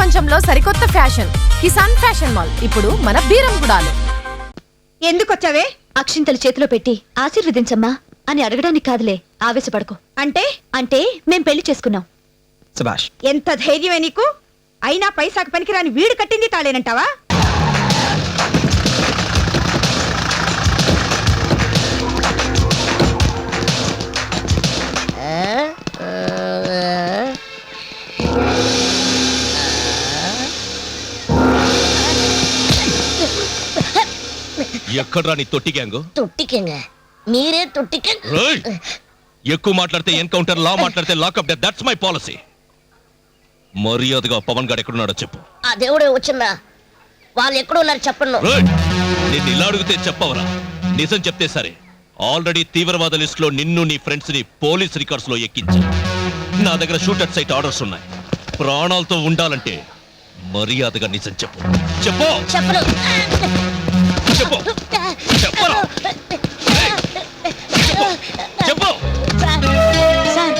ప్రపంచంలో సరికొత్త fashion Kisan fashion mall ఇప్పుడు మన బీరంగుడాలో. ఎందుకొచ్చావే? అక్షింతలు చేతిలో పెట్టి ఆశీర్వదించమ్మా అని అడగడానికి కాదులే, ఆవేశపడకు. అంటే అంటే మేం పెళ్లి చేసుకున్నాం. సుభాష్, ఎంత ధైర్యమే నీకు? అయినా పైసాకు పనికిరాని వీడు కట్టింది తాళేనంటావా? ఎక్కడ్రా నీ తొట్టి గ్యాంగు? తొట్టికెంగా మీరే తొట్టికె. ఎక్కువ మాట్లాడితే ఎన్కౌంటర్, లా మాట్లాడితే lockup death. That's my policy. మర్యాదగా పవన్ గారు ఎక్కడున్నాడో చెప్పు. ఆ దేవుడే వచ్చిందా? వాళ్ళు ఎక్కడున్నారు చెప్పండి. నిన్ను ఇలా అడిగితే చెప్పవరా? నిజం చెప్తే సరే. ఆల్రెడీ తీవ్రవాద లిస్ట్ లో నిన్ను నీ ఫ్రెండ్స్ ని పోలీస్ రికార్డ్స్ లో ఎక్కించా. నా దగ్గర షూట్ అట్ సైట్ ఆర్డర్స్ ఉన్నాయి. ప్రాణాలతో ఉండాలంటే మర్యాదగా నిజం చెప్పు. చెప్పు చెప్పను. చెప్పు చెప్పరా? చెప్పు. సార్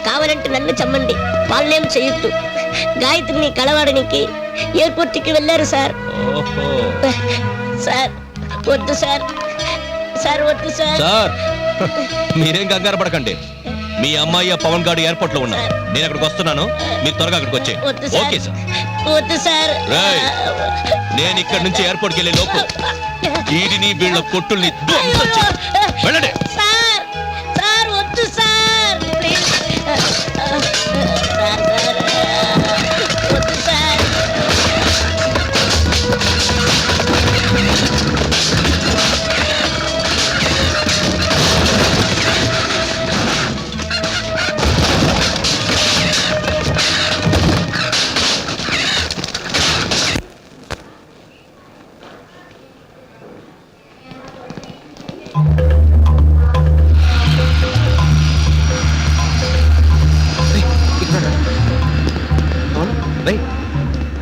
కావాలంటే నన్ను చమ్మండి, వాళ్ళేం చెయ్యొద్దు. గాయత్రిని కలవాడనికి ఎయిర్పోర్ట్ కి వెళ్ళారు సార్. సార్ వద్దు సార్, సార్ వద్దు సార్. సార్ మీరేం కంగారు పడకండి. మీ అమ్మాయి పవన్ గారు ఎయిర్పోర్ట్ లో ఉన్నారు. నేను అక్కడికి వస్తున్నాను, మీరు త్వరగా అక్కడికి వచ్చే. Okay sir. వద్దు సార్. నేను ఇక్కడ నుంచి ఎయిర్పోర్ట్కి వెళ్ళే లోపు వీడిని వీళ్ళ కొట్టుల్ని ధ్వంసం చేయి. వెళ్ళండి. సార్ సార్ వద్దు సార్, ప్లీజ్ సార్. సార్ వద్దు సార్.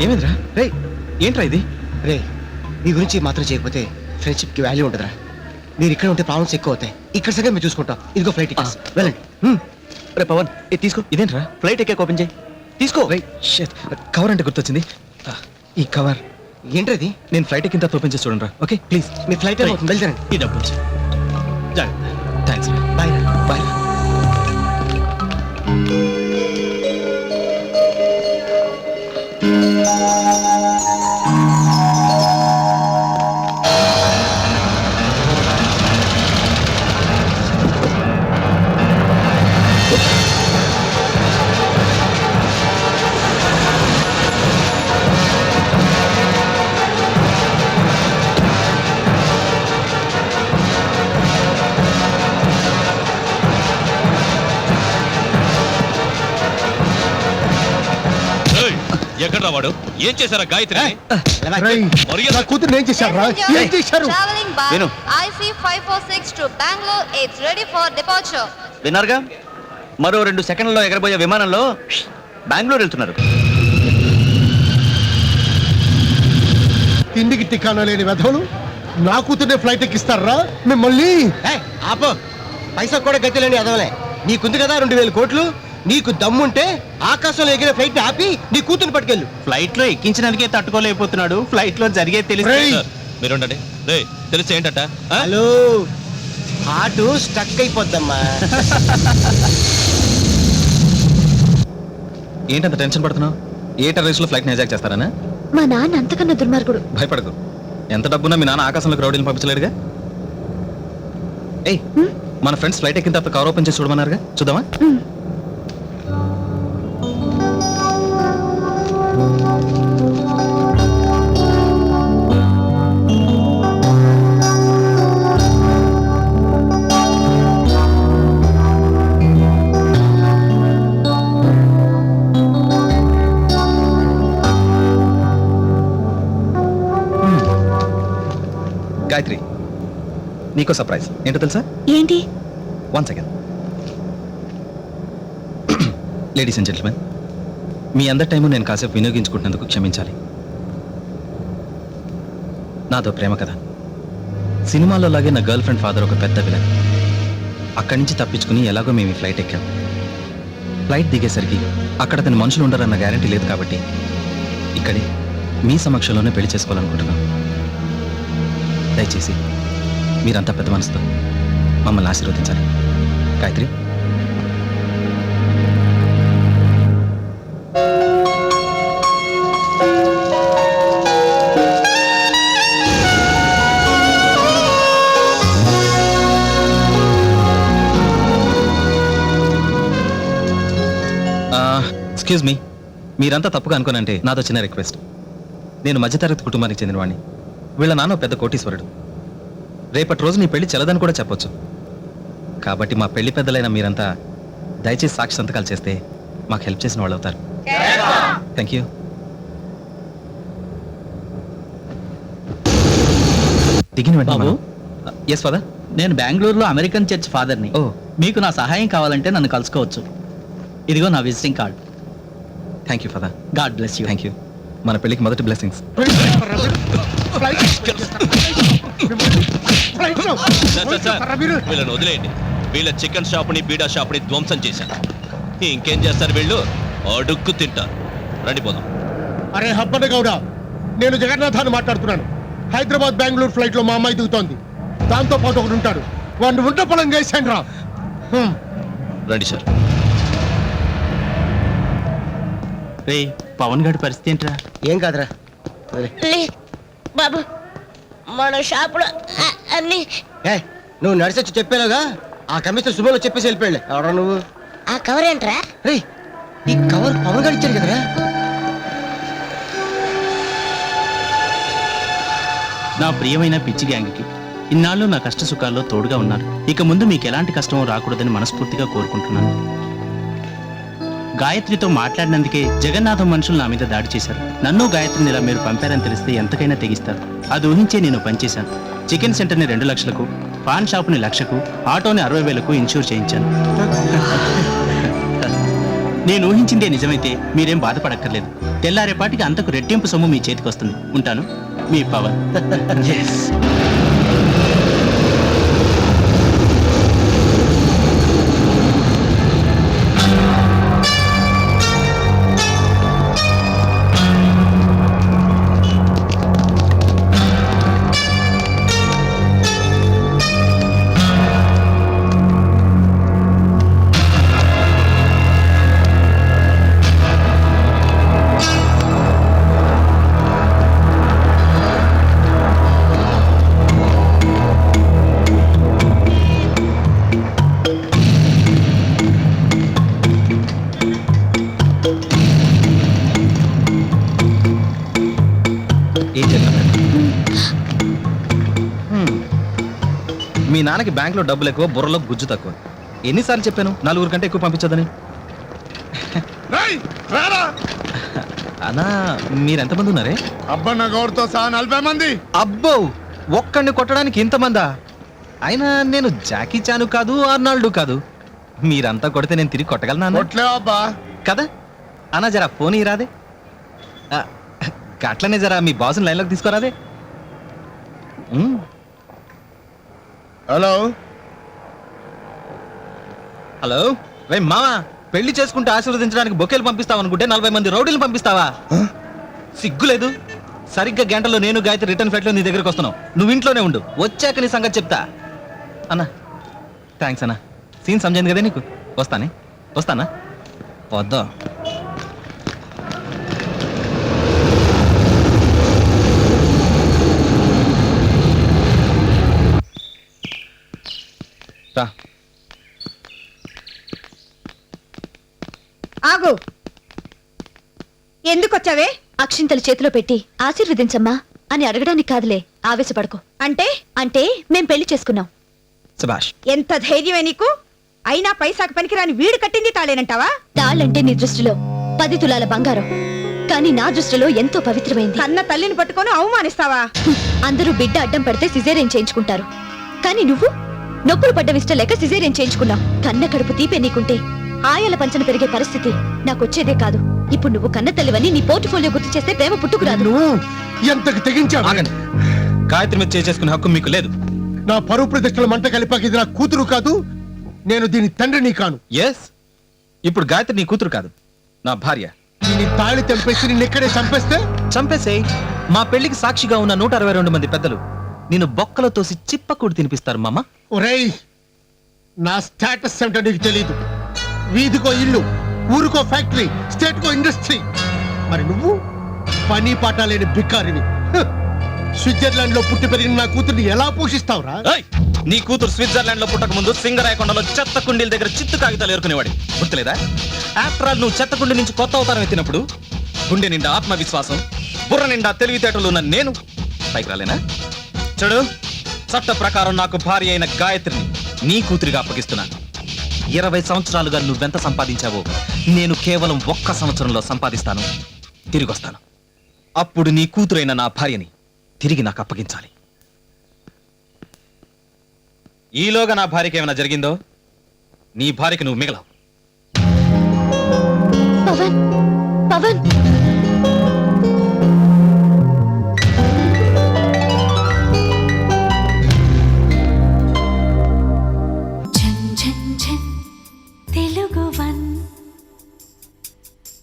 ఏమైందిరా? రే ఏంట్రా ఇది? రే మీ గురించి మాత్రం చేయకపోతే ఫ్రెండ్షిప్ కి వాల్యూ ఉంటుందిరా. మీరు ఇక్కడ ఉంటే ప్రాబ్లమ్స్ ఎక్కువ అవుతాయి. ఇక్కడ సగం మేము చూసుకుంటాం. ఇదిగో ఫ్లైట్ టికెట్స్, వెళ్ళండి. రే పవన్, ఇది తీసుకో. ఇదేంట్రా? ఫ్లైట్ ఎక్కే ఓపెన్ చేయి. తీసుకో. రే షిట్, కవర్ అంటే గుర్తొచ్చింది. ఈ కవర్ ఏంట్రా ఇది? నేను ఫ్లైట్ ఎక్కిన తర్వాత ఓపెన్ చేసి చూడండి రా. Okay please. మీ ఫ్లైట్ అవుతుంది, వెళ్తారండి. ఈ డబ్బు థ్యాంక్స్. Bye bye. ఎక్కడ వాడు? ఏం చేశారా గాయత్రి? కూతురు ఏం చేశారు? ఏం చేశారు? విన్నారుగా, మరో 2 సెకండ్లలో ఎగరబోయే విమానంలో బెంగళూరు వెళ్తున్నారు. తిండికి టికానా లేని వెధవులు నా కూతుర్నే ఫ్లైట్ ఎక్కిస్తారా మిమ్మల్ని? ఆపో, పైసా కూడా గతి లేని ఎదవలే. నీకుంది కదా 2000 కోట్లు. నీకు దమ్ముంటే ఆకాశంలో ఎగిరే ఫ్లైట్ ఆపి నీ కూతురు పట్టుకెళ్ళు. ఫ్లైట్ లో ఎక్కించడానికే తట్టుకోలేకపోతున్నాడు. ఫ్లైట్ లో జరిగే తెలిసి మీరు తెలిసి ఏంటట? హలో, హార్ట్ స్టక్ అయిపోద్దమ్మా. ఏంటంత టెన్షన్ పడుతున్నావు? ఏ టెర్రరిస్ట్ లో ఫ్లైట్ హైజాక్ చేస్తారనా? మా నాన్న అంతకన్నా దుర్మార్గుడు. భయపడకు. ఎంత డబ్బున్నా మీ నాన్న ఆకాశంలోకి రౌడీని పంపించలేడుగా. ఏయ్, మన ఫ్రెండ్స్ ఫ్లైట్ ఎక్కిన తర్వాత కవర్ ఓపెన్ చేసి చూడమన్నారుగా, చూద్దామా? గాయత్రి, నీకో సర్ప్రైజ్. ఏంటో తెలుసా? ఏంటి? 1 సెకండ్. లేడీస్ అండ్ జెంటిల్మెన్, మీ అందరి టైము నేను కాసేపు వినియోగించుకుంటున్నందుకు క్షమించాలి. నాదో ప్రేమ కథ. సినిమాలో లాగే నా గర్ల్ ఫ్రెండ్ ఫాదర్ ఒక పెద్ద విలన్. అక్కడి నుంచి తప్పించుకుని ఎలాగో మేము ఈ ఫ్లైట్ ఎక్కాం. ఫ్లైట్ దిగేసరికి అక్కడ అతని మనుషులు ఉండరన్న గ్యారంటీ లేదు కాబట్టి ఇక్కడే మీ సమక్షంలోనే పెళ్లి చేసుకోవాలనుకుంటున్నాం. దయచేసి మీరంతా పెద్ద మనసుతో మమ్మల్ని ఆశీర్వదించాలి. గాయత్రి, ఎక్స్క్యూజ్ మీ, మీరంతా తప్పుగా అనుకోనంటే నాతో చిన్న రిక్వెస్ట్. నేను మధ్యతరగతి కుటుంబానికి చెందినవాడిని. వీళ్ళ నాన్న పెద్ద కోటీశ్వరుడు. రేపటి రోజు నీ పెళ్లి చెల్లదని కూడా చెప్పొచ్చు. కాబట్టి మా పెళ్లి పెద్దలైన మీరంతా దయచేసి సాక్షి సంతకాలు చేస్తే మాకు హెల్ప్ చేసిన వాళ్ళు అవుతారు. Thank you. దిగిన బాబు. Yes father. నేను బెంగళూరులో అమెరికన్ చర్చ్ ఫాదర్ని. ఓ, మీకు నా సహాయం కావాలంటే నన్ను కలుసుకోవచ్చు. ఇదిగో నా visiting card. Thank you father. God bless you. Thank you. మన పెళ్లికి మొదటి బ్లెస్సింగ్స్. సార్, వీళ్ళని వదిలేయండి. వీళ్ళ చికెన్ షాప్ని బీడా షాప్ని ధ్వంసం చేశాను. ఇంకేం చేస్తారు వీళ్ళు? అడుక్కు తింటారు. రండి పోదాం. అరే హబ్బన్న గౌడ, నేను జగన్నాథాన్ని మాట్లాడుతున్నాను. హైదరాబాద్ బెంగళూరు ఫ్లైట్ లో మా అమ్మాయి దిగుతోంది. దాంతో పాటు ఒకడు ఉంటాడు. వాడిని ఉంట పొలం వేసాను రా. రండి సార్. రే పవన్ గారి పరిస్థితి ఏంట్రా? ఏం కాదురా. లే బాబు, మన షాపులో అన్ని నువ్వు నడిచొచ్చి చెప్పేలాగా ఆ కమిషనర్ శుభంలో చెప్పేసి వెళ్ళిపోయాడు. ఎవరా నువ్వు? ఆ కవర్ ఏంట్రా? రే, ఈ కవర్ పవన్ గారు ఇచ్చారు కదరా. నా ప్రియమైన పిచ్చి గ్యాంగ్కి ఇన్నాళ్ళు నా కష్ట సుఖాల్లో తోడుగా ఉన్నారు. ఇక ముందు మీకు ఎలాంటి కష్టం రాకూడదని మనస్ఫూర్తిగా కోరుకుంటున్నాను. గాయత్రితో మాట్లాడినందుకే జగన్నాథం మనుషులు నా మీద దాడి చేశారు. నన్ను గాయత్రిని ఇలా మీరు పంపారని తెలిస్తే ఎంతకైనా తెగిస్తారు. అది ఊహించే నేను పనిచేశాను. చికెన్ సెంటర్ని 2 లక్షలకు, పాన్ షాప్ని 1,00,000కు, ఆటోని 60,000కు ఇన్సూర్ చేయించాను. నేను ఊహించిందే నిజమైతే మీరేం బాధపడక్కర్లేదు. తెల్లారేపాటికి అంతకు రెట్టింపు సొమ్ము మీ చేతికి వస్తుంది. ఉంటాను, మీ పవన్. ఏం చేద్దాం? మీ నాన్నకి బ్యాంకులో డబ్బులు ఎక్కువ, బుర్రలో గుజ్జు తక్కువ. ఎన్నిసార్లు చెప్పాను 4 కంటే ఎక్కువ పంపించొద్దని? అన్నా, మీరెంతమంది ఉన్నారే? అబ్బన్న గౌడ్తో సహా 40 మంది. అబ్బో, ఒక్కడిని కొట్టడానికి ఇంతమందా? అయినా నేను జాకీ చాను కాదు, ఆర్నాల్డ్ కాదు. మీరంతా కొడితే నేను తిరిగి కొట్టగలనా అన్న? కదా అన్నా, జరా ఫోన్ ఇరాదే. అట్లనే జరా మీ బాస్ని లైన్లోకి తీసుకోరాదే. హలో హలో, రే మావా, పెళ్లి చేసుకుంటే ఆశీర్వదించడానికి బొకేలు పంపిస్తావనుకుంటే 40 మంది రౌడీలు పంపిస్తావా? సిగ్గులేదు? సరిగ్గా గంటలో నేను గాయత్రి రిటర్న్ ఫ్లైట్ లో నీ దగ్గరికి వస్తున్నావు. నువ్వు ఇంట్లోనే ఉండు, వచ్చాక నీ సంగతి చెప్తా. అన్నా థ్యాంక్స్ అన్నా. సీన్ సమజైంది కదా నీకు? వస్తానా? వద్దా? రా. ఆగు. ఎందుకొచ్చావే? అక్షింతలు చేతిలో పెట్టి ఆశీర్వదించమ్మా అని అడగడానికి కాదులే, ఆవేశపడకు. అంటే మేం పెళ్లి చేసుకున్నాం. సుభాష్, ఎంత ధైర్యమే నీకు? అయినా పైసాకు పనికిరాని వీడు కట్టింది తాళేనంటావా? తాళ్ళంటే నీ దృష్టిలో 10 తులాల బంగారం, కానీ నా దృష్టిలో ఎంతో పవిత్రమైంది. కన్న తల్లిని పట్టుకొని అవమానిస్తావా? అందరూ బిడ్డ అడ్డం పడితే సిజేరియన్ చేయించుకుంటారు, కానీ నువ్వు నొప్పులు పడ్డం ఇష్టం లేక సిజేరియన్ చేయించుకున్నావు. కన్న కడుపు తీపే నీకుంటే ఆయాల పంచన పెరిగే పరిస్థితి నాకొచ్చేదే కాదు. ఇప్పుడు నువ్వు కన్న తల్లివని నీ పోర్ట్ఫోలియో గుర్తు చేస్తే ప్రేమ పుట్టుకురాదు. ఎంతకు తెగించావు? ఆగండి. గాయత్రి మీద చేసుకునే హక్కు మీకు లేదు. నా పరువు ప్రతిష్టల మంట కలిపాక ఇది నా కూతురు కాదు, నేను దీని తండ్రిని కాను. ఎస్, ఇప్పుడు గాయత్రి నీ కూతురు కాదు, నా భార్య. నీ తాళి తెంపేసి నిన్ను ఎక్కడే చంపేస్తే చంపేసేయ్. మా పెళ్లికి సాక్షిగా ఉన్న 162 మంది పెద్దలు నేను బొక్కలో తోసి చిప్పకూడి తినిపిస్తారు మామ. ఒరేయ్, నా స్టేటస్ ఏమిటో నీకు తెలీదు. వీధికో ఇల్లు, ఊరికో ఫ్యాక్టరీ, స్టేట్కో ఇండస్ట్రీ. మరి నువ్వు పని పాట లేని బికారివి. స్విట్జర్లాండ్ లో పుట్టి పెరిగిన నా కూతుర్ని ఎలా పోషిస్తావురా? ఏయ్! నీ కూతురు స్విట్జర్లాండ్ లో పుట్టక ముందు సింగరాయకొండలో చెత్త కుండీల దగ్గర చిత్తు కాగితాలు ఏరుకునేవాడి. గుర్తులేదా? ఆఫ్టర్ ఆల్ నువ్వు చెత్త కుండి నుంచి కొత్త అవతారం ఎత్తినప్పుడు గుండె నిండా ఆత్మవిశ్వాసం, బుర్ర నిండా తెలివితేటలు ఉన్న నేను పైకి రాలేనా? చూడు, చట్ట ప్రకారం నాకు భార్య అయిన గాయత్రిని నీ కూతురిగా అప్పగిస్తున్నాను. 20 సంవత్సరాలుగా నువ్వెంత సంపాదించావో నేను కేవలం 1 సంవత్సరంలో సంపాదిస్తాను, తిరిగి వస్తాను. అప్పుడు నీ కూతురైన నా భార్యని తిరిగి నాకు అప్పగించాలి. ఈలోగా నా భార్యకి ఏమైనా జరిగిందో నీ భార్యకి నువ్వు మిగలవు. పవన్, పవన్, తెలుగు 1